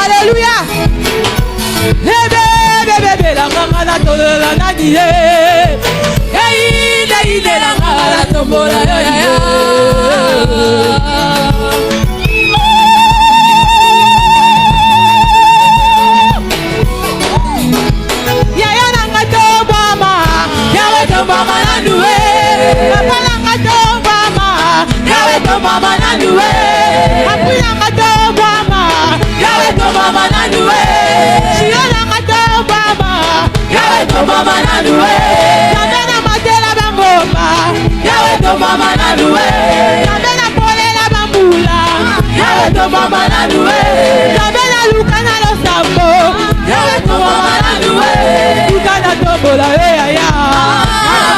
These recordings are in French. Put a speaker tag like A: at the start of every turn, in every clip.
A: Alléluia. La ngana tola nani ile la ngana tombola ya nanga tombama yawe tombama nanduwe papa nanga tombama yawe tombama nanduwe apu nanga tombama yawe tombama nanduwe shio nanga tombama yawe tombama nanduwe nabena matela bangoma yawe tombama nanduwe nabena polela bambula yawe tombama nanduwe nabena lukana losambo yawe tombama nanduwe ikana tombola ya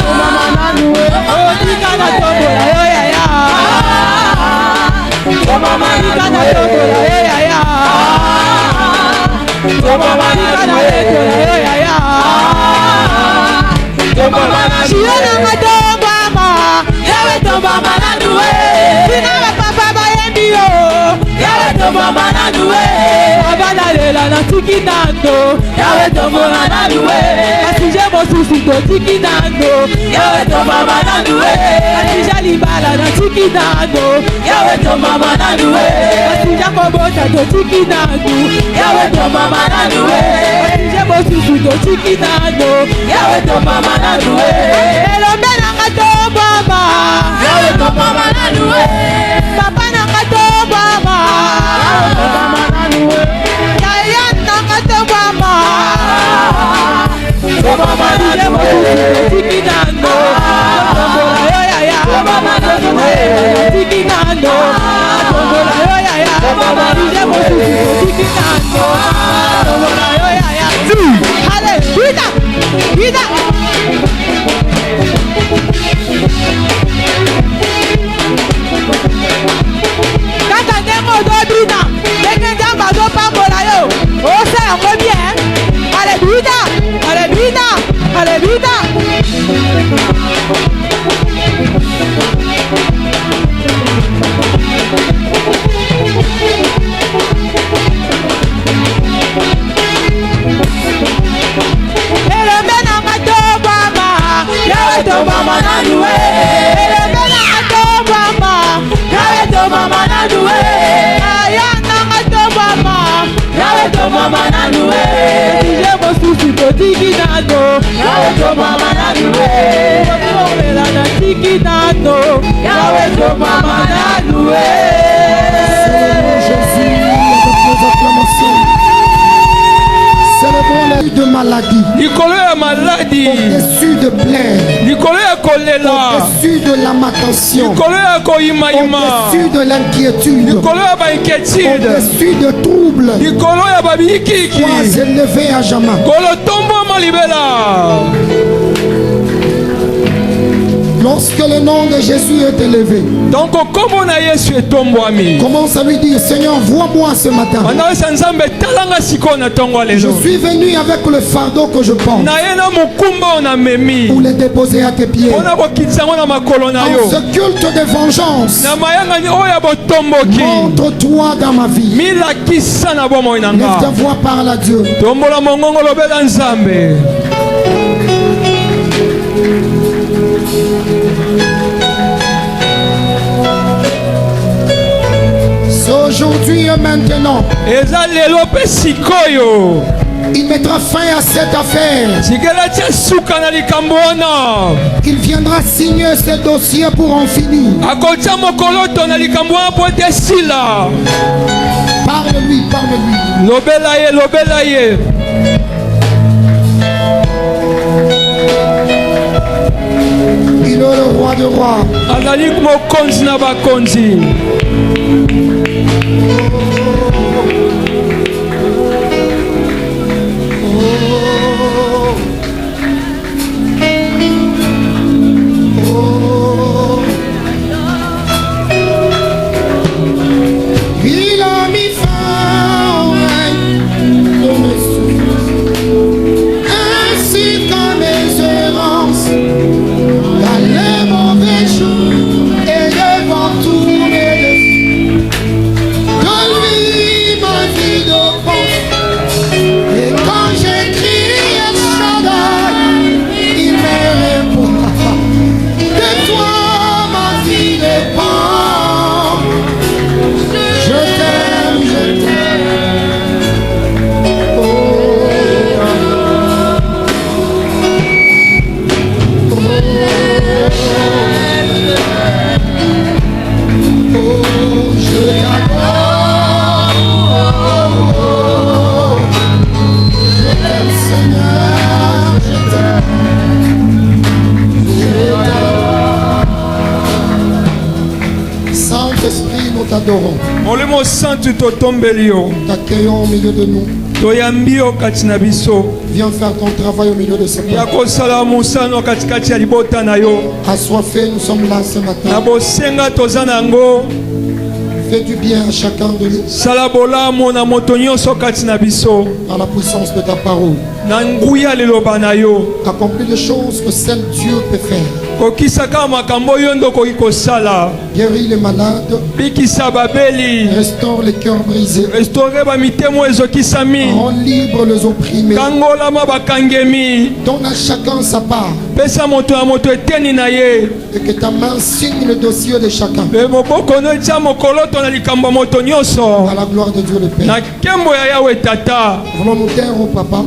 A: tombama nanduwe ikana tombola ya tombama ikana tombola ya tombama ikana tombola ya tombama shiona tombama yawe tombama nanduwe sina papa bayembio yawe tombama nanduwe abana lela na tikinando yawe tombama nanduwe asije mosusu to tikinando yawe tombama nanduwe asije libala na tikinando yawe tombama nanduwe asije kobota to tikinando yawe tombama nanduwe asije mosusu to tikinando yawe tombama nanduwe elombe nanga tombama yawe tombama nanduwe papa nanga tombama yawe tombama nanduwe yaya nanga tombama tombama nanduwe tikinando tombola yo yaya tombama nanduwe tikinando tombola yo yaya asije mosusu tikinando tombola yo yaya allez vite vite kata ndemo do bina ndenge njamba do pambola yo ose yango bien allez vite allez vite allez vite tombama nanduwe elembela tombama yawe tombama nanduwe ayana tombama yawe tombama nanduwe ije mosusu totikinando yawe tombama nanduwe tombela na tikinando yawe tombama nanduwe.
B: Jésus, avec nos acclamations. Célébrons les de maladie. Au-dessus de plaie. Au-dessus de lamentation. Au-dessus de l'inquiétude. Au-dessus de troubles. Sois élevé à jamais. Lorsque le nom de Jésus est élevé, commence à lui dire: Seigneur, vois-moi ce matin. Je suis venu avec le fardeau que je porte pour le déposer à tes pieds. En ce culte de vengeance, montre-toi dans ma vie. Lève ta voix, parle à Dieu. Aujourd'hui et maintenant, il mettra fin à cette affaire. Il viendra signer ce dossier pour en finir. Parle-lui, parle-lui. Il est le roi de rois. Il a mis fin au règne de mes souffrances, ainsi qu'à mes errances, dans les mauvais jours et devant tous mes défis. De T'accueillons au milieu de nous. Viens faire ton travail au milieu de ce peuple. Assoiffés, nous sommes là ce matin. Fais du bien à chacun de nous. Par la puissance de ta parole. Accomplis les choses que seul Dieu peut faire. Guéris les malades. Restaure les cœurs brisés. Rends libre les opprimés. Donne à chacun sa part. Et que ta main signe le dossier de chacun. À la gloire de Dieu le Père. Voulons nous taire au Papa.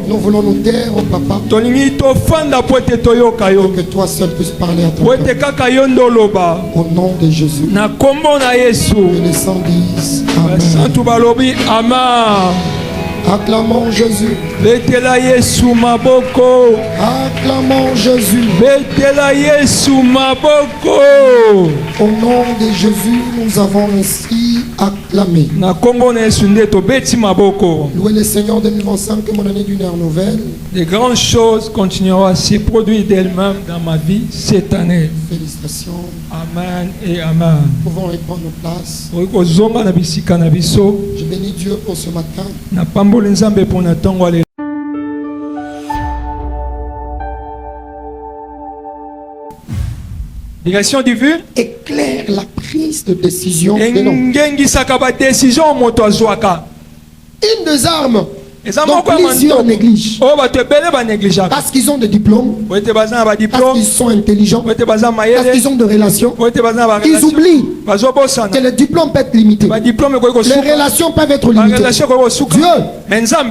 B: Nous voulons nous taire au Papa. Que toi seul puisses parler à ton peuple. Au nom de Jésus. Que les saints disent Amen. Acclamons Jésus. Acclamons Jésus. Au nom de Jésus, nous avons ainsi acclamé. Louez le Seigneur de 1905 que mon année d'une ère nouvelle.
C: Des grandes choses continueront à se produire d'elles-mêmes dans ma vie cette année.
B: Félicitations.
C: Amen et amen.
B: Nous pouvons reprendre nos places. Je bénis Dieu pour ce matin.
C: Direction divine
B: éclaire la prise de décision de l'homme. Une des armes dont plusieurs négligent parce qu'ils ont des diplômes, parce qu'ils sont intelligents, parce qu'ils ont des relations, ils oublient que le diplôme peut être limité, les relations peuvent être limitées. Dieu,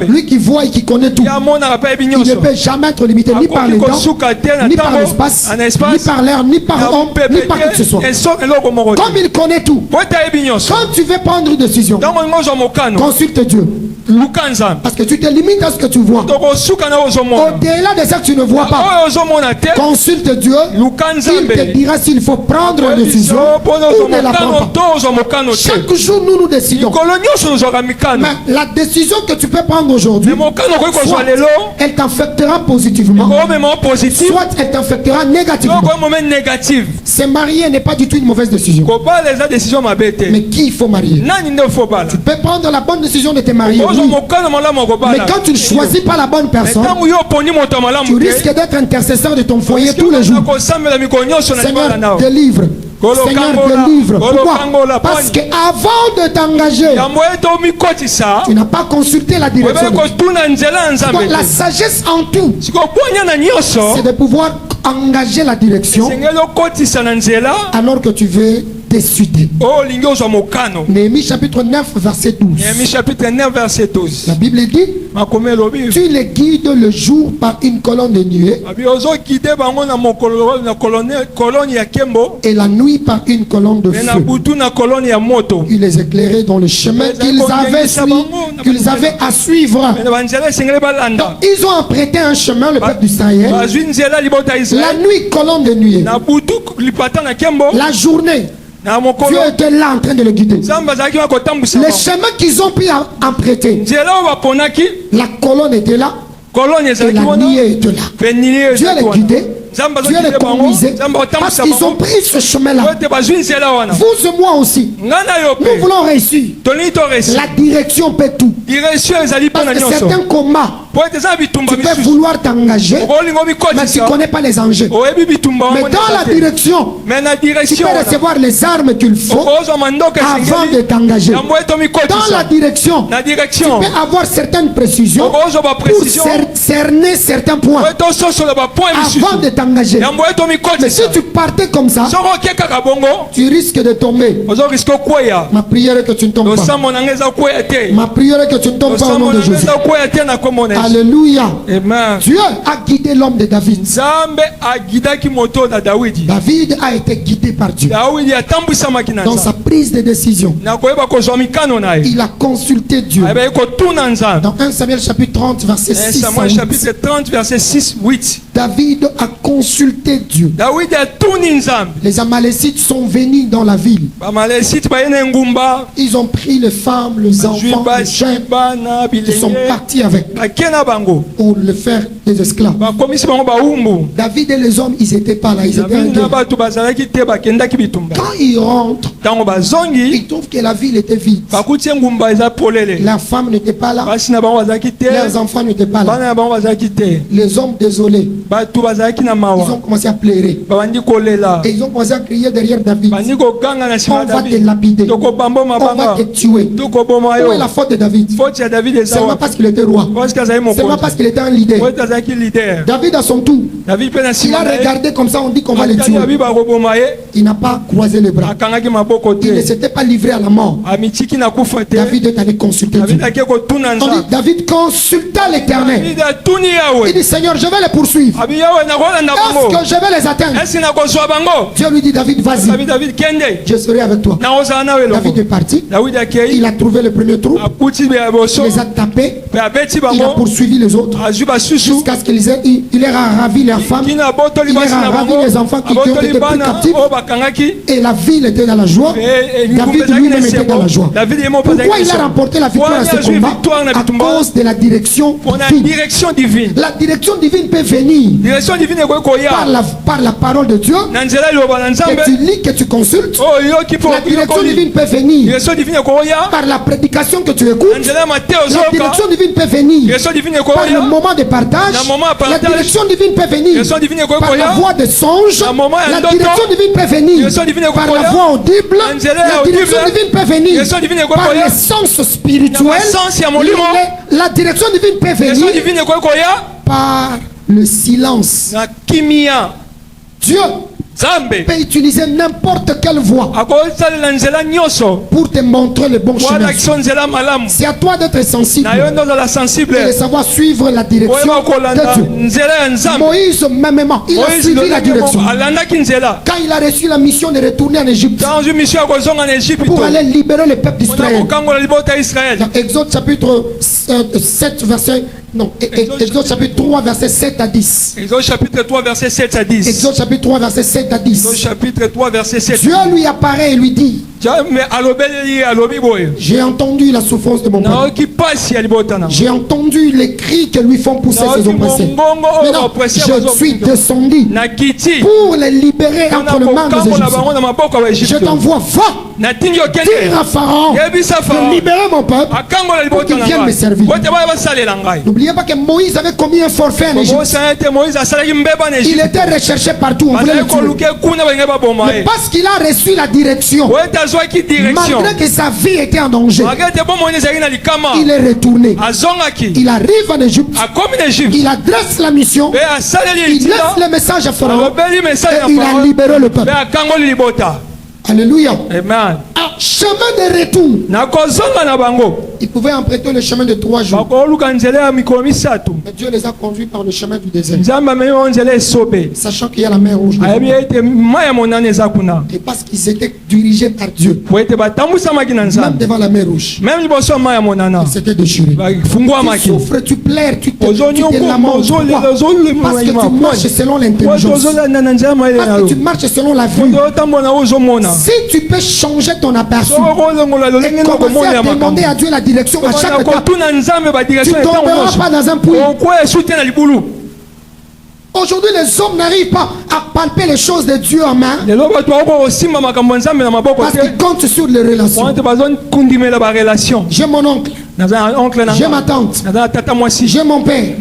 B: lui qui voit et qui connaît tout, il ne peut jamais être limité ni par les temps, ni par l'espace, ni par l'air, ni par homme, ni par quoi que ce soit. Comme il connaît tout, quand tu veux prendre une décision, consulte Dieu. Parce que tu te limites à ce que tu vois. Au-delà de ça que tu ne vois pas, consulte Dieu. Il te dira s'il faut prendre une décision ou ne la prendre pas. Chaque jour nous nous décidons. Mais la décision que tu peux prendre aujourd'hui, soit elle t'affectera positivement, soit elle t'affectera négativement. Se marier n'est pas du tout une mauvaise décision. Mais qui il faut marier? Tu peux prendre la bonne décision de te marier, oui. Mais quand tu ne choisis pas la bonne personne, tu risques d'être intercesseur de ton foyer tous les jours. Seigneur, délivre. Seigneur, délivre. Pourquoi? Parce qu'avant de t'engager, tu n'as pas consulté la direction. Donc, la sagesse en tout, c'est de pouvoir engager la direction alors que tu veux décider. Néhémie chapitre 9 verset 12. La Bible dit, tu les guides le jour par une colonne de nuée et la nuit par une colonne de feu. Il les éclairait dans le chemin qu'ils avaient à suivre. Donc, ils ont apprêté un chemin, le peuple d'Israël. La nuit, colonne de nuée. La journée, Dieu était là en train de le guider. Les chemins qu'ils ont pu emprunter, la colonne était là et la nuit était là. Dieu les guidait, Dieu les conduisait parce qu'ils ont pris ce chemin-là. Vous et moi aussi, nous voulons réussir. La direction peut tout. Parce que certains combats, tu peux vouloir t'engager, mais tu ne connais pas les enjeux. Mais dans la direction, tu peux recevoir les armes qu'il faut avant de t'engager. Dans la direction, tu peux avoir certaines précisions pour cerner certains points avant de t'engager. Mais si tu partais comme ça, tu risques de tomber. Ma prière est que tu ne tombes pas. Ma prière est que tu ne tombes pas au nom de Jésus. Alléluia. Dieu a guidé l'homme de David. David a été guidé par Dieu dans sa prise de décision. Il a consulté Dieu. Dans 1 Samuel chapitre 30 verset 6. David a consulté Dieu. Les Amalécites sont venus dans la ville. Ils ont pris les femmes, les enfants, les chiens. Ils sont partis avec pour le faire des esclaves. David et les hommes, ils n'étaient pas là. Ils étaient en guerre. Quand ils rentrent, ils trouvent que la ville était vide. La femme n'était pas là. Les enfants n'étaient pas là. Les hommes désolés. Ils ont commencé à pleurer. Et ils ont commencé à crier derrière David. On va te lapider. On va te tuer. Où est la faute de David? Seulement parce qu'il était roi. Seulement parce qu'il était un leader. David à son tour, il a regardé comme ça, on dit qu'on va le tuer. Il n'a pas croisé les bras. Il ne s'était pas livré à la mort. David est allé consulter Dieu. On dit David consulta l'Éternel. Il dit Seigneur, je vais les poursuivre. Est-ce que je vais les atteindre? Dieu lui dit David, vas-y. Je serai avec toi. David est parti. Il a trouvé le premier trou. Il les a tapés. Il a poursuivi les autres. Jusqu'à ce qu'il ait ravi leurs femmes. Il ait ravi les enfants qui ont été pris captifs. Et la ville était dans la joie. David lui-même était dans la joie. Pourquoi il a remporté la victoire à ce combat? À cause de la direction divine. La direction divine peut venir par la parole de Dieu que tu lis, que tu consultes. La direction divine peut venir par la prédication que tu écoutes. La direction divine peut venir par le moment de partage. La direction divine peut venir par la voix de songe. La direction divine peut venir par la voix audible. La direction divine peut venir par l'essence spirituelle. La direction divine peut venir par le silence. Dieu peut utiliser n'importe quelle voie pour te montrer le bon chemin. C'est à toi d'être sensible et de savoir suivre la direction de Dieu. Moïse, mêmement, il a suivi la direction. Quand il a reçu la mission de retourner en Égypte pour aller libérer le peuple d'Israël. Dans Exode chapitre 7 verset non, Exode chapitre 3 verset 7 à 10.
C: Exode chapitre 3 verset 7 à 10.
B: Exode chapitre 3 verset 7 à 10.
C: Exode chapitre 3 verset 7.
B: Dieu lui apparaît et lui dit: j'ai entendu la souffrance de mon peuple. J'ai entendu les cris que lui font pousser ses oppressés. Maintenant, je suis descendu pour les libérer entre les mains des Égyptiens. Je t'envoie, va, dire à Pharaon de libérer mon peuple pour qu'il vienne me servir. N'oubliez pas que Moïse avait commis un forfait en Égypte. Il était recherché partout, on voulait le tuer. Mais parce qu'il a reçu la direction, malgré que sa vie était en danger, il est retourné. Il arrive en Égypte. Il adresse la mission. Il laisse le message à Pharaon. Et il a libéré le peuple. Alléluia.
C: Amen.
B: Chemin de retour. Ils pouvaient emprunter le chemin de 3 jours. Mais Dieu les a conduits par le chemin du désert. Sachant qu'il y a la mer rouge. Et parce qu'ils étaient dirigés par Dieu. Même devant la mer rouge. Ils s'étaient déchirés. Tu souffres, tu pleures, tu te lamentes. Parce que tu marches selon l'intelligence. Parce que tu marches selon la vue. Si tu peux changer ton aperçu et commencer à demander à Dieu la direction à chaque étape, tu ne tomberas pas dans un puits. Aujourd'hui, les hommes n'arrivent pas à palper les choses de Dieu en main parce qu'ils comptent sur les relations. J'ai mon oncle. J'ai ma tante. J'ai mon père.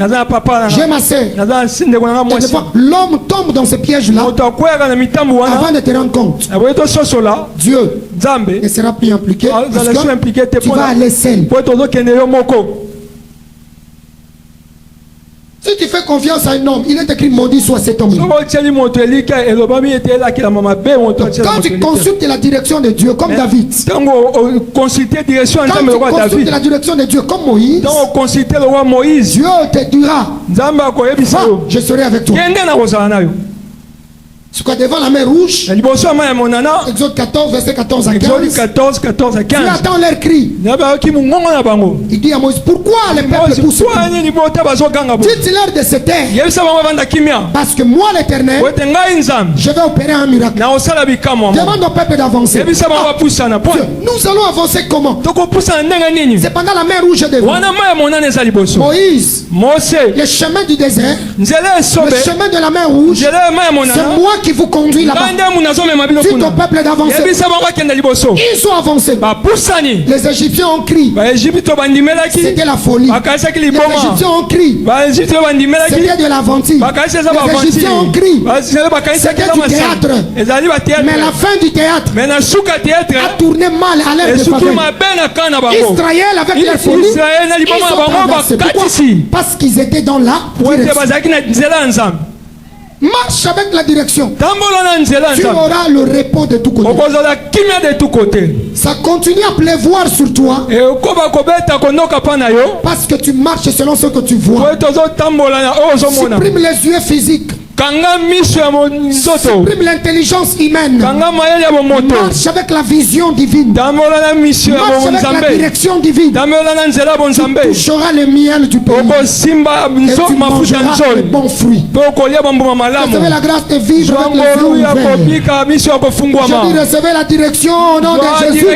B: J'ai ma soeur. L'homme tombe dans ce piège-là avant de te rendre compte. Dieu ne sera plus impliqué parce que tu vas aller seul. Si tu fais confiance à un homme, il est écrit maudit soit cet homme. Quand tu consultes la direction de Dieu comme David, quand tu consultes la direction de Dieu comme Moïse, Dieu te dira, va, je serai avec toi. C'est quoi devant la mer rouge? Exode 14, verset 14 à 15. Tu attends leur cri. Il dit à Moïse, pourquoi les peuples poussent? Dites-leur de se taire. Parce que moi, l'Éternel, je vais opérer un miracle. Demande au peuple d'avancer. Nous allons avancer comment? C'est pendant la mer rouge devant. Moïse, le chemin du désert, le chemin de la mer rouge, c'est moi qui vous conduis là-bas. Dites au peuple d'avancer. Ils ont avancé. Les Égyptiens ont crié. C'était la folie. Les Égyptiens ont crié. C'était de l'aventure. Les Égyptiens ont crié. C'était du théâtre. Mais la fin du théâtre a tourné mal à l'air de faveur. Israël avec la folie, ils ont traversé. Pourquoi? Parce qu'ils étaient dans la direction. Marche avec la direction. Tu auras le repos de tous côtés. Ça continue à pleuvoir sur toi. Parce que tu marches selon ce que tu vois. Supprime les yeux physiques. Supprime l'intelligence humaine. Marche avec la vision divine. Marche avec la direction divine. Tu toucheras le miel du pays. Et tu mangeras les bons fruits. Recevez la grâce de vivre avec les yeux ouverts. Je dis recevez la direction au nom de Jésus.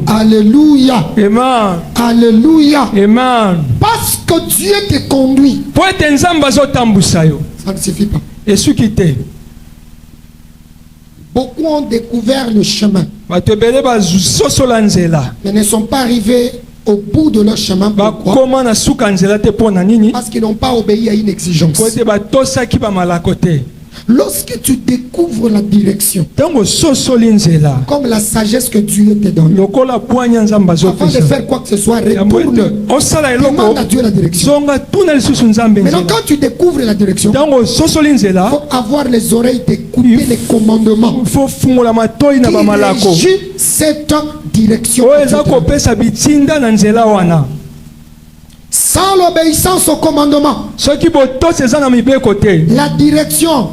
B: Alléluia.
C: Amen.
B: Alléluia.
C: Amen.
B: Parce que Dieu te conduit. Ça ne suffit pas. Beaucoup ont découvert le chemin, mais ne sont pas arrivés au bout de leur chemin. Pourquoi? Parce qu'ils n'ont pas obéi à une exigence. Lorsque tu découvres la direction, comme la sagesse que Dieu te donne, avant de faire quoi que ce soit, retourne, demande à Dieu la direction. Maintenant, quand tu découvres la direction, il faut avoir les oreilles d'écouter les commandements qui régissent cette direction. Sans l'obéissance au commandement, la direction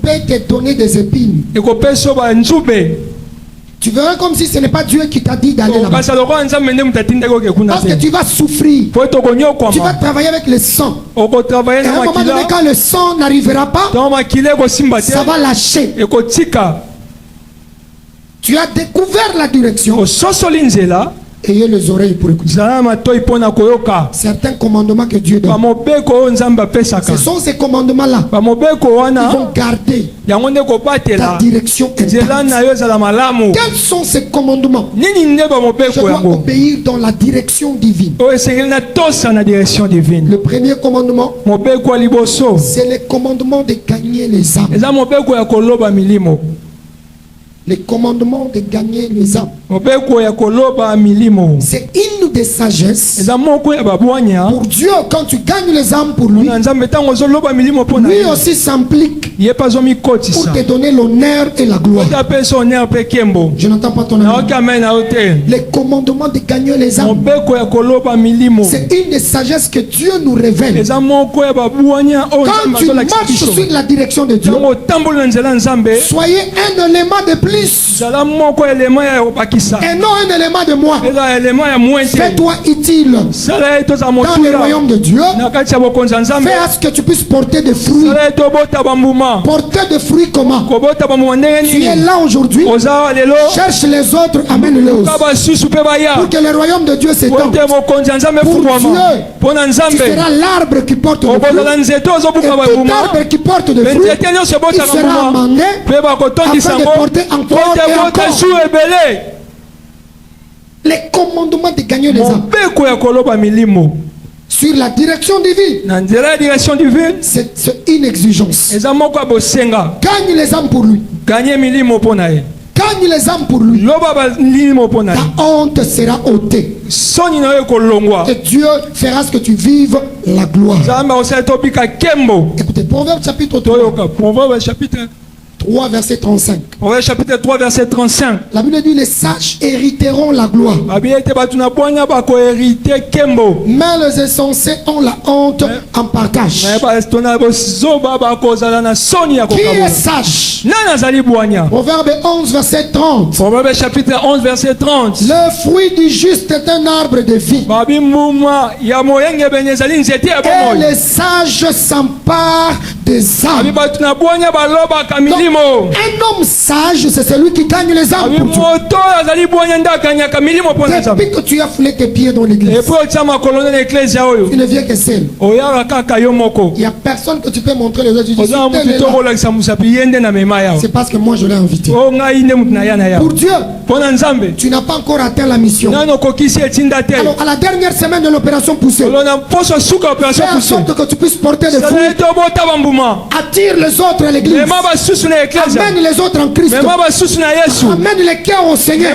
B: peut te donner des épines. Tu verras comme si ce n'est pas Dieu qui t'a dit d'aller là-bas. Parce que tu vas souffrir. Tu vas travailler avec le sang. Et à un moment donné, quand le sang n'arrivera pas, ça va lâcher. Tu as découvert la direction. Ayez les oreilles pour écouter. Certains commandements que Dieu donne, ce sont ces commandements-là. Ils vont garder ta direction intacte. Quels sont ces commandements? Je dois obéir dans la direction divine. Le premier commandement, c'est le commandement de gagner les âmes. Le commandement de gagner les âmes. C'est une des sagesses pour Dieu. Quand tu gagnes les âmes pour lui, lui aussi s'implique pour te donner l'honneur et la gloire. Je n'entends pas ton amen. Le commandement de gagner les âmes, c'est une des sagesses que Dieu nous révèle. Quand tu marches sur la direction de Dieu, soyez un élément de plus et non un élément de moins. Fais-toi utile dans le royaume de Dieu. Fais à ce que tu puisses porter des fruits. Porter des fruits comment? Tu es là aujourd'hui. Cherche les autres, amène-les aussi. Pour que le royaume de Dieu s'étende. Pour Dieu, tu seras l'arbre qui porte des fruits. Et tout arbre qui porte des fruits, il sera amendé afin de porter encore et encore. Les commandements de gagner les âmes sur la direction divine, c'est une exigence. Gagne les âmes pour lui. Gagne les âmes pour lui. Ta honte sera ôtée. Et Dieu fera ce que tu vives la gloire. Écoutez, Proverbe chapitre 3, verset 35.
C: Proverbe chapitre 3, verset 35.
B: La Bible dit les sages hériteront la gloire. Mais les insensés ont la honte en partage. Qui est sage? Proverbe 11, verset 30.
C: Proverbe chapitre 11, verset 30.
B: Le fruit du juste est un arbre de vie. Et les sages s'emparent des âmes. Donc, un homme sage, c'est celui qui gagne les âmes pour Dieu. Depuis que tu as foulé tes pieds dans l'église, tu ne viens que seul. Il n'y a personne que tu peux montrer les autres. C'est parce que moi je l'ai invité. Pour Dieu, tu n'as pas encore atteint la mission. Alors à la dernière semaine de l'opération poussée, fais en sorte que tu puisses porter des fruits. Attire les autres à l'église. Amène les autres en Christ. Amène les cœurs au Seigneur.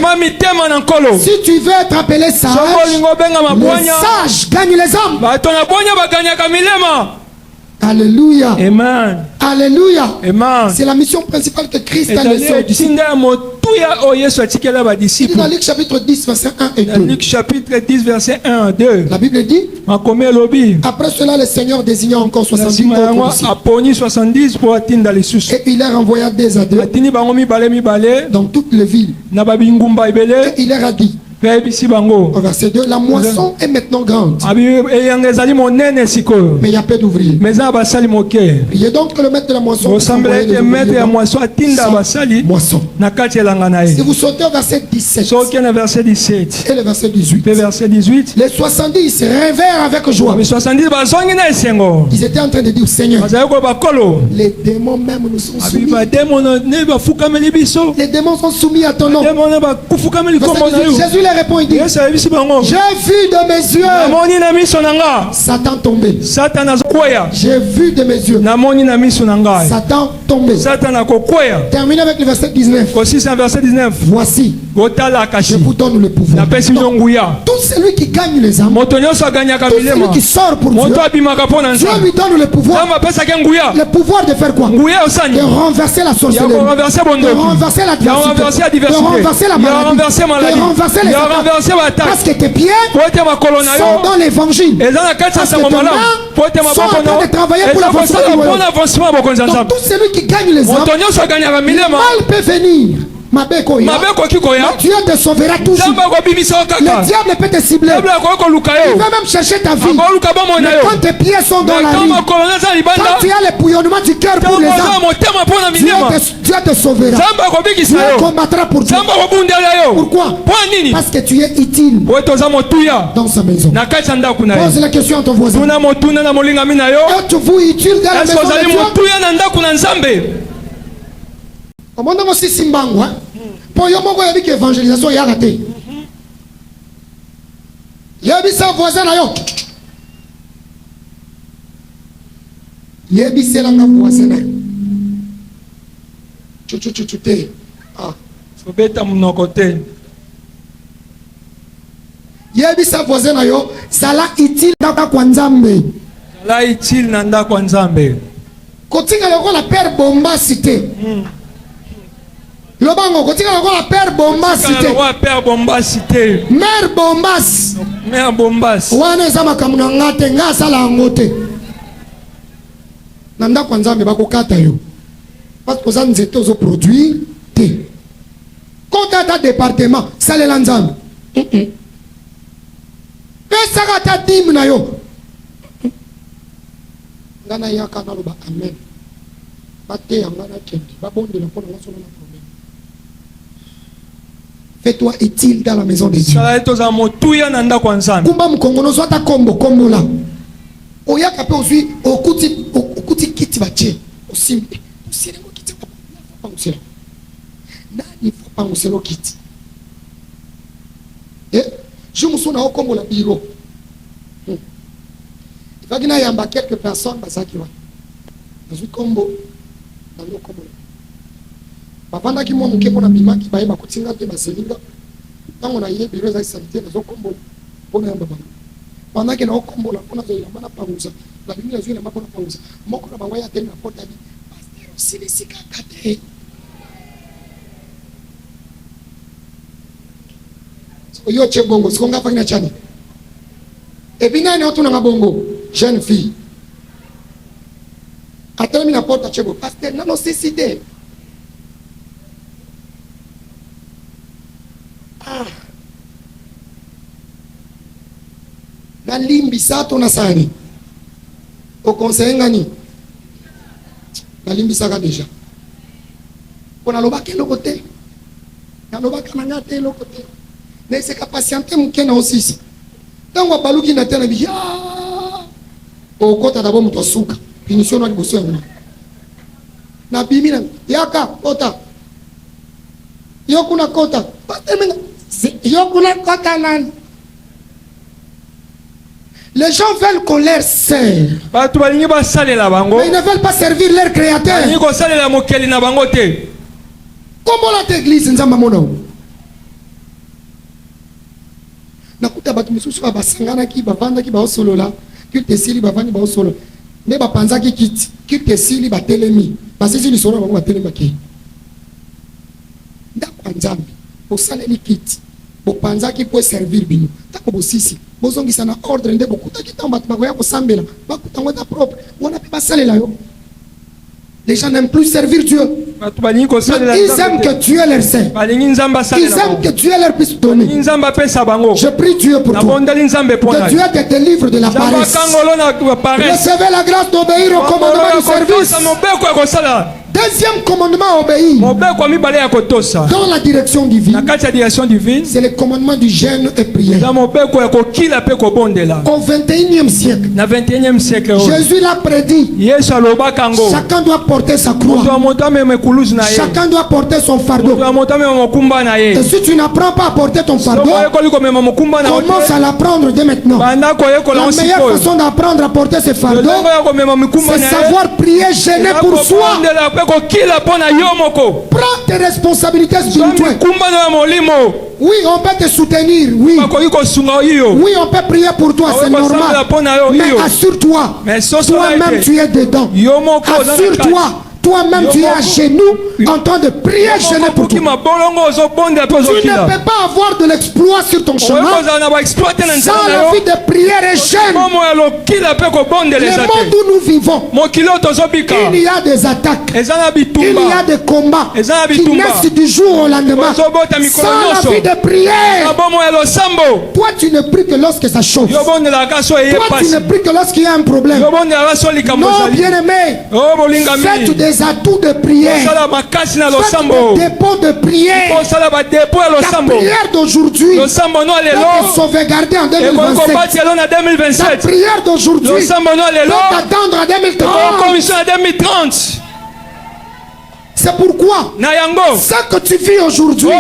B: Si tu veux être appelé sage, les sages gagnent les âmes. Alléluia.
C: Amen.
B: Alléluia.
C: Amen.
B: C'est la mission principale que Christ a laissée aux disciples. Il dit dans Luc chapitre 10, verset 1 et 2.
C: Luc chapitre 10, verset 1 et 2.
B: La Bible dit, après cela, le Seigneur désigna encore 70 autres disciples. Et il leur envoya deux à deux dans toutes les villes. Et il leur a dit, au verset 2, la moisson est maintenant grande, mais il y a peu d'ouvriers. Priez donc que le maître de la moisson moisson. Si vous sautez au verset 17 et le verset 18, les 70 se réveillèrent avec joie. Ils étaient en train de dire, Seigneur, les démons même nous sont soumis. Les démons sont soumis à ton nom. Jésus leur répond, il dit, j'ai vu de mes yeux Satan tomber. J'ai vu de mes yeux Satan tomber. Terminez avec le verset 19. Voici, je vous donne le pouvoir. Tout celui qui gagne les âmes, tout celui qui sort pour Dieu, Dieu lui donne le pouvoir. Le pouvoir de faire quoi? De renverser la sorcellerie, de renverser la diversité, de renverser la maladie, de renverser les attaques. Parce que tes pieds sont dans l'évangile. Parce que tes mains sont en train de travailler pour l'avancement du royaume. Donc tout celui qui gagne les âmes, le mal peut venir. Mais Dieu te sauvera toujours. Le diable peut te cibler. Il va même chercher ta vie. Mais quand tes pieds sont dans la ligne, quand tu as le bouillonnement du cœur pour les âmes, Dieu te sauvera. Dieu combattra pour toi. Pourquoi? Parce que tu es utile dans sa maison. Pose la question à ton voisin. Êtes-vous utile dans la maison de Dieu? Omondango si simbango po yo moko yabi que évangélisation ya raté. Yebi sa voisin na yo. Yebi selanga voisin na. Chuchuchuchute. Ah,
C: faut beta mon côté.
B: Yebi sa voisin na yo, sala utile na kwa Nzambe.
C: Sala utile na kwa Nzambe.
B: Kotinga loko la père bomba cité. Lobango kotika la père Bombas cité. Mère Bombas.
C: Mère Bombas.
B: Wana za makamuna ngate ngasa la ngote. Nanda kwa Nzambe bakokata yo. Parce que ça nzete zo produire te. Quand ta département, ça le Nzambe. Pesa kata dim na yo. Ngana yaka na loba amen. Bate ngana kendi. Babonde na pona na solo na problème. Fais-toi utile dans la maison de Dieu. Kumba mkongono zwata kombo kombo la. Oya kape osui okuti kiti bache. Osimpe. Osire ngo kiti pa osira. Nani faut pas oselo kiti. Je me suis na kombo la bureau. Il va gina yamba quelques personnes basaki wa. Bazui kombo na lo kombo. Papa qui m'a montré pour la bima qui va y makutinga te baselinga. Tant on a eu bureau de santé dans combo pour un baba. Pendant que nous combo la pona de la mana pausa. La bima zui na mapona pausa. Moko na bawaya tena pota bi. Pasteur sili sika kate. Yo che bongo, si konga fakina chani. Et puis nani otu nga bongo, jeune fille. Attends, la porte à Chego. Pasteur, non, nécessité. Ah. Na limbi sa to na sani. Au conseil ngani. Na limbi sa ka déjà. On a loba quel côté. Na loba kana te lo côté. Mais c'est ka patienter mukena aussi. Tango baluki na tena bi. Au kota d'abord muto suka. Finition na liboso yango. Na bimi na yaka kota. Yokuna kota. Yokuna kota nan. Les gens veulent qu'on leur serve. Mais ils ne veulent pas servir leur créateur. Comment l'église nzamba mono? Nakuta batu misusu ba basangana ki bavanda ki ba osolola, ki tesili bavandi ba osolo. Mais ba panza ki kiti, ki tesili ba telemi. Ba sisi li solo ba telemi ki. Ndako nzambe, osaleli kiti. Bo panza ki peut servir bino. Tako bo sisi. Bozongisa na ordre nde bokuta kitamba bakoya ko sambela. Bakuta ngota propre. Wana pe basalela yo. Les gens n'aiment plus servir Dieu. Ils aiment que Dieu leur sert. Ils aiment que Dieu leur puisse donner. Je prie Dieu pour toi. Que Dieu te délivre de la paresse. Recevez la grâce d'obéir au commandement du service. Deuxième commandement, obéir dans la direction divine. C'est le commandement du jeûne et prière. Au 21e siècle, Jésus l'a prédit. Chacun doit porter sa croix. Chacun doit porter son fardeau. Et si tu n'apprends pas à porter ton fardeau, commence à l'apprendre dès maintenant. La meilleure façon d'apprendre à porter ce fardeau, c'est savoir prier, gêner pour soi. Prends tes responsabilités spirituelles. Oui, on peut te soutenir. Oui, oui, on peut prier pour toi, c'est normal. Mais assure-toi, toi-même tu es dedans. Assure-toi. Toi-même tu es à genoux en train de prier, gêner pour toi. Tu ne peux pas avoir de l'exploit sur ton chemin sans la vie de prière et jeûne. Le monde où nous vivons, il y a des attaques, il y a des combats qui naissent du jour au lendemain sans la vie de prière. Toi tu ne pries que lorsque ça chauffe. Toi tu ne pries que lorsqu'il y a un problème. Non, bien-aimé, faites des atouts de prière. Faites des dépôts de prière. Ta prière d'aujourd'hui doit te sauvegarder en 2027. Ta prière d'aujourd'hui doit t'attendre à 2030. C'est pourquoi ce que tu vis aujourd'hui,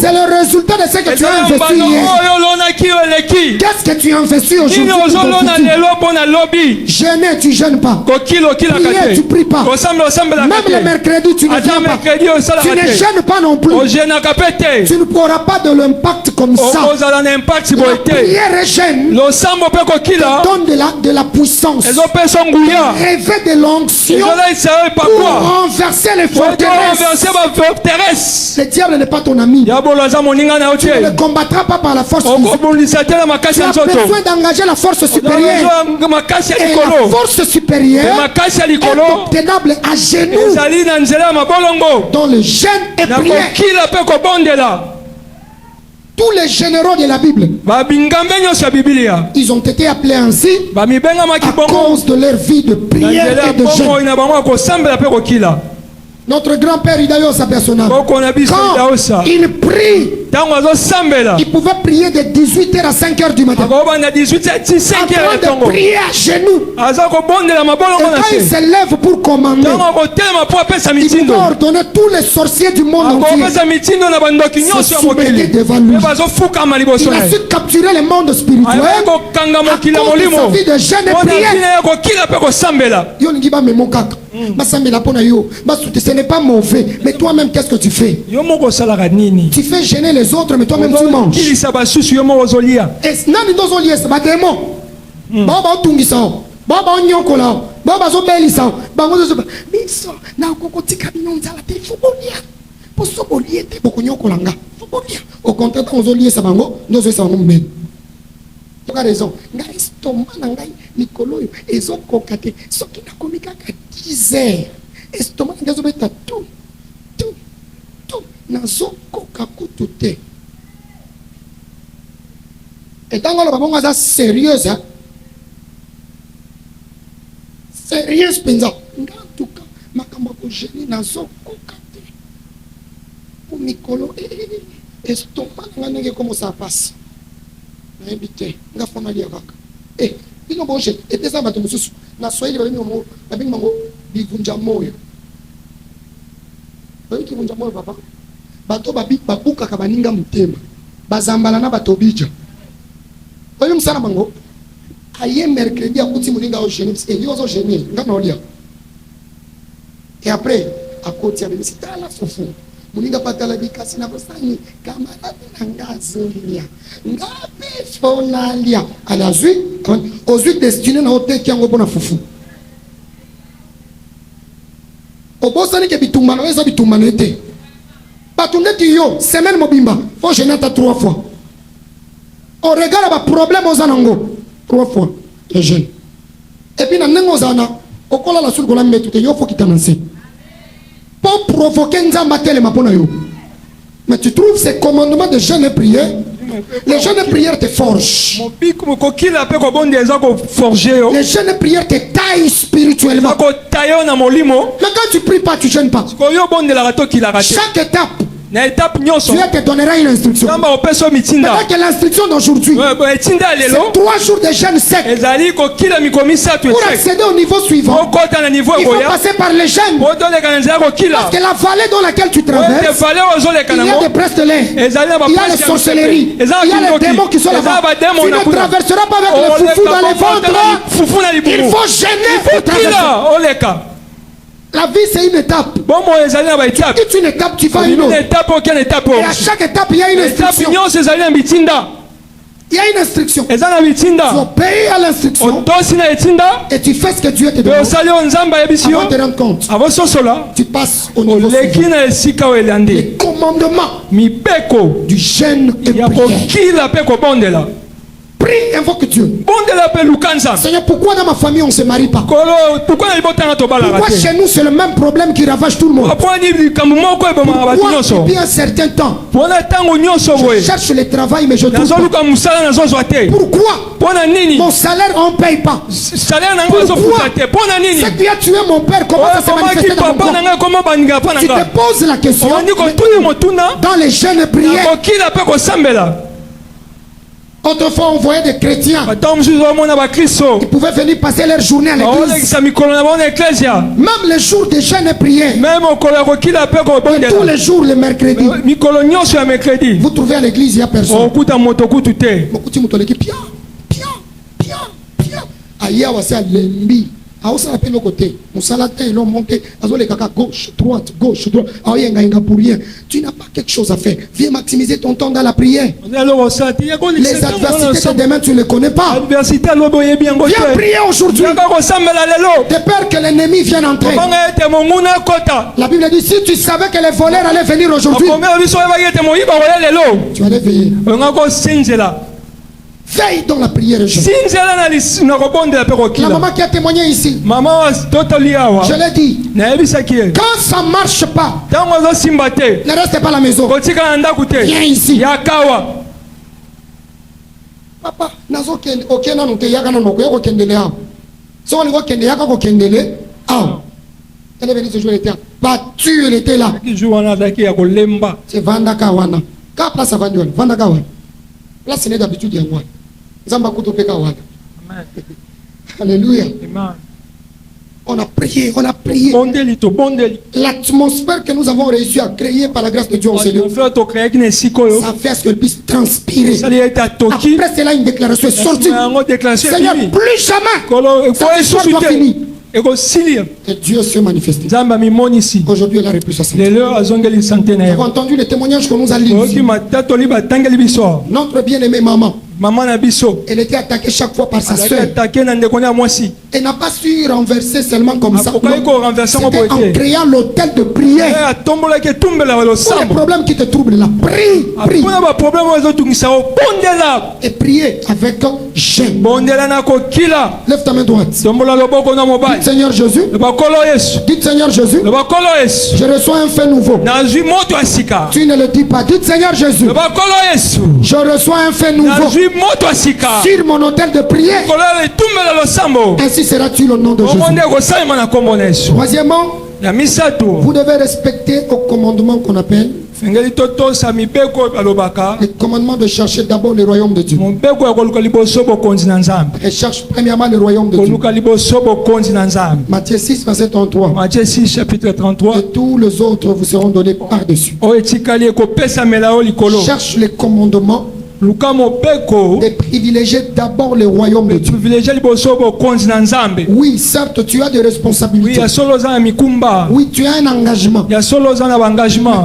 B: c'est le résultat de ce que tu as investi hier. Qu'est-ce que tu as investi aujourd'hui? Jeûner, tu ne jeûnes pas. Prier, tu ne pries pas. Même le mercredi, tu ne viens pas. Tu ne jeûnes pas non plus. Tu ne pourras pas de l'impact comme ça. La prière et jeûne te donne de la puissance. Rêver de l'onction pour renverser les forteresses. Le diable n'est pas ton ami. Tu ne le combattras pas par la force physique. Tu as besoin d'engager la force supérieure. Et la force supérieure est obtenable à genoux dans le jeûne et prière. Tous les généraux de la Bible, ils ont été appelés ainsi à cause de leur vie de prière et de jeûne. Notre grand-père Idayo Sapersona, quand il prie, il pouvait prier de 18h à 5h du matin. Après de prier à genoux. Et quand il se lève pour commander, il pouvait ordonner tous les sorciers du monde entier se soumettre devant lui. Il a su capturer le monde spirituel à cause de sa vie de jeûne et prière. Ce n'est pas mauvais, mais toi-même qu'est-ce que tu fais? Tu fais gêner les autres, mais toi-même tu manges. Et nani dozo lié ça, démon. Baba tungisa, baba nyokola, baba zo belisa, baba zo miso na kokotika binonza la te fubolia. Poso boliete bokonyokolanga. Fubolia. Au contraire, quand on lié ça bango, nous sommes ça même. Tu as raison. Ngai estomac ngai Nicolo ezo kokate. Ce qui n'a commis qu'à 10 heures. Estomac ngai zobeta tout. Nazo kokaku tout. Et tant que le papa est sérieux, hein? Sérieux, Spenza. En tout cas, ma cambo génie nazo kokate. Pour Nicolo, estomac ngai comment ça passe? Invité, nga fona lia kaka. Bino bonje, et ça bato mususu. Na Swahili babingo mango bivunja moyo. Baiki vunja moyo papa. Bato babuka kabaninga mutema. Bazambala na bato bija. Oyo msana mango. Aye mercredi akuti muninga au génie, et yo zo génie, nga nolia. Et après, à côté avec c'est la fofu. Muninga patala bikasi na bosani camarade nangazolia ngabe fonalia anazui ozui destiné na hotel kiango bona fufu obosani ke bitumbano eza bitumbano ete batundeti yo semaine mobimba faut genata 3 fois on regarde ba problème ozanango 3 fois les jeunes et puis na nengo zana okola la sul kola metu te yo faut kitananse pour provoquer Nzamba telema pona yo. Mais tu trouves ces commandements de jeûne et prière? Les jeûnes et prières te forgent. Les jeûnes et prières te taillent spirituellement. Mais quand tu pries pas, tu jeûnes pas. Chaque étape, Dieu te donnera une instruction. Maintenant que l'instruction d'aujourd'hui, c'est 3 jours de jeûne sec. Pour accéder au niveau suivant, il faut passer par les jeûnes. Parce que la vallée dans laquelle tu traverses, il y a des presses de lait, il y a les sorcelleries, il y a les démons qui sont là-bas. Tu ne traverseras pas avec le foufou dans les ventres. Il faut gêner pour traverser. La vie, c'est une étape. Tu quittes une étape, tu vas à une autre. Et à chaque étape, il y a une instruction. Il y a une instruction. Tu obéis à l'instruction. Et tu fais ce que Dieu te demande. Avant de te rendre compte, tu passes au niveau suivant. Les commandements du jeûne et prière. Prie, invoque Dieu. Seigneur, pourquoi dans ma famille on ne se marie pas? Pourquoi chez nous c'est le même problème qui ravage tout le monde? Pourquoi depuis un certain temps je cherche le travail mais je trouve pas? Pourquoi mon salaire on ne paye pas? Pourquoi c'est que tu as tué mon père? Comment ça s'est manifesté dans mon corps? Tu te poses la question dans les jeûnes et prières. Autrefois, on voyait des chrétiens qui pouvaient venir passer leur journée à l'église. Même les jours de jeûne et prière. Et tous les jours, le mercredi. Vous trouvez à l'église, il n'y a personne. Gauche, droite, gauche, droite. Pour rien. Tu n'as pas quelque chose à faire. Viens maximiser ton temps dans la prière. Les adversités de demain, tu ne les connais pas. Viens prier aujourd'hui. De peur que l'ennemi vienne entrer. La Bible dit, si tu savais que les voleurs allaient venir aujourd'hui, tu allais veiller. Veille dans la prière. La maman qui a témoigné ici, je l'ai dit, quand ça ne marche pas, ne reste pas à la maison. Viens ici. Papa, elle est venue ce jour, elle était là. Battu, elle était là. C'est Vandaka Wana. Quand place à Vandaka Wana. Là, ce n'est d'habitude de moi. Alléluia. On a prié, on a prié. L'atmosphère que nous avons réussi à créer par la grâce de Dieu en Seigneur, ça fait ce qu'elle puisse transpirer. Après cela, une déclaration est sortie. Seigneur, plus jamais cette histoire doit finir. Et Dieu s'est manifesté. Aujourd'hui, elle a repris sa santé. Nous avons entendu les témoignages que nous allons lire. Notre bien-aimée maman. Elle était attaquée chaque fois par sa soeur. Elle n'a pas su renverser seulement comme ça. C'était en créant l'autel de prière. Pour les problèmes qui te troublent là, prie. Et priez avec gêne. Lève ta main droite. Dites Seigneur Jésus. Dites Seigneur Jésus. Je reçois un fait nouveau. Tu ne le dis pas. Dites Seigneur Jésus. Je reçois un fait nouveau. Sur mon autel de prière. Ainsi sera-t-il au nom de Jésus. Troisièmement, vous devez respecter au commandement qu'on appelle le commandement de chercher d'abord le royaume de Dieu. Et cherche premièrement le royaume de Dieu. Matthieu 6, verset 33.
C: Matthieu 6, chapitre 33.
B: Et tous les autres vous seront donnés par-dessus. Cherche les commandements de privilégier d'abord le royaume de Dieu. Oui, certes, tu as des responsabilités. Oui, tu as un engagement.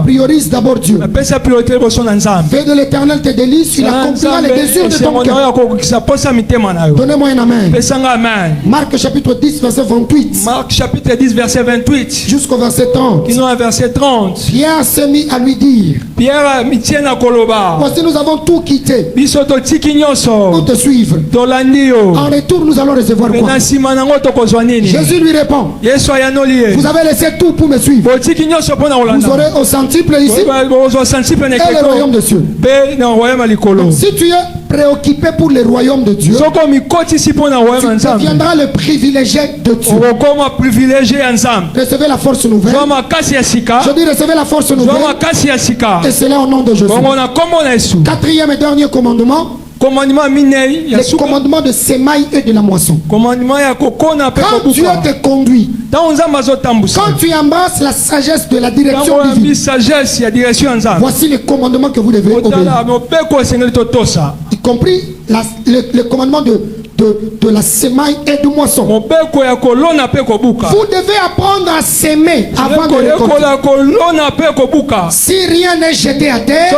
B: Priorise d'abord Dieu. Fais de l'Éternel tes délices, il accomplira les désirs de ton cœur. Donnez-moi un amen. Marc chapitre 10, verset 28.
C: Marc chapitre 10, verset 28.
B: Jusqu'au verset 30.
C: Verset 30.
B: Pierre s'est mis à lui dire. Voici, nous avons tout quitté pour te suivre. En retour, nous allons recevoir quoi? Jésus lui répond. Vous avez laissé tout pour me suivre. Vous aurez au centuple ici et le royaume de Dieu. Si tu es préoccupé pour le royaume de Dieu, tu deviendras le privilégié de Dieu. Recevez la force nouvelle. Je dis recevez la force nouvelle. Et c'est là au nom de Jésus. Quatrième et dernier commandement. Le commandement de semaille et de la moisson. Quand Dieu te conduit, quand tu embrasses la sagesse de la direction divine, voici les commandements que vous devez obéir. Y compris le commandement de la semaille et de moisson. Vous devez apprendre à s'aimer avant de récolter. Si rien n'est jeté à terre,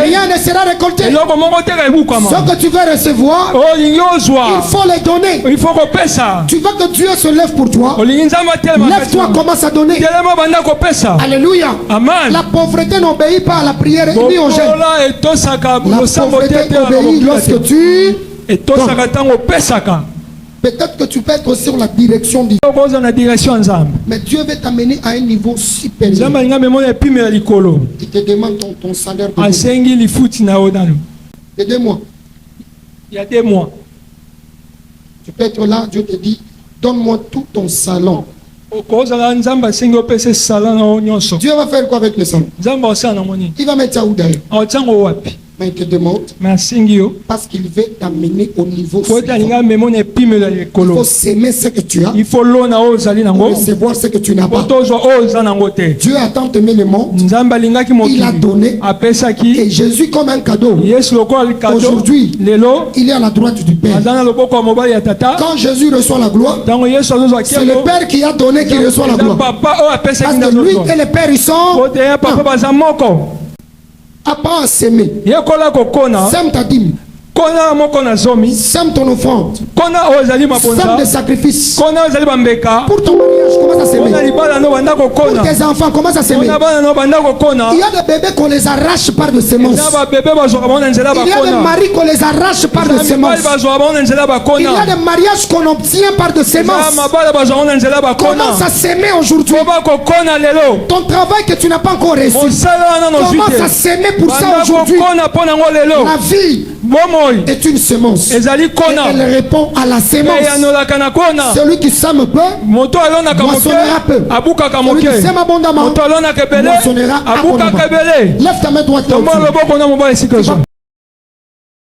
B: rien ne sera récolté. Ce que tu veux recevoir, il faut les donner. Tu veux que Dieu se lève pour toi. Lève-toi, commence à donner. Alléluia.
C: Amen.
B: La pauvreté n'obéit pas à la prière ni au jeûne. La pauvreté obéit lorsque tu... Peut-être que tu peux être sur la direction divine. Mais Dieu veut t'amener à un niveau supérieur. Il te demande ton salaire de 2 mois.
C: Il y a 2 mois.
B: Tu peux être là, Dieu te dit, donne-moi tout ton salon. Dieu va faire quoi avec le salon? Il va mettre ça où d'ailleurs? Mais il te demande parce qu'il veut t'amener au niveau suivant. Il faut s'aimer ce que tu as. Il faut recevoir ce que tu n'as pas. Dieu a tant aimé le monde. Il a donné. Et Jésus comme un cadeau. Aujourd'hui, il est à la droite du Père. Quand Jésus reçoit la gloire, c'est le Père qui a donné qui reçoit la gloire. Parce que lui et le Père, ils sont... Apprends à s'aimer. Sème ta dîme. Sème ton offrande. Sème des sacrifices. Pour ton mariage, commence à s'aimer. Pour tes enfants, commence à s'aimer. Il y a des bébés qu'on les arrache par de semences. Il y a des maris qu'on les arrache par de semences. Il y a des mariages qu'on obtient par de semences. Commence à s'aimer aujourd'hui. Ton travail que tu n'as pas encore reçu, commence à s'aimer pour ça aujourd'hui. La vie est une semence. Et elle répond à la semence. Celui qui sème peu, moissonnera peu. Celui qui sème abondamment, moissonnera abondamment. Lève ta main droite.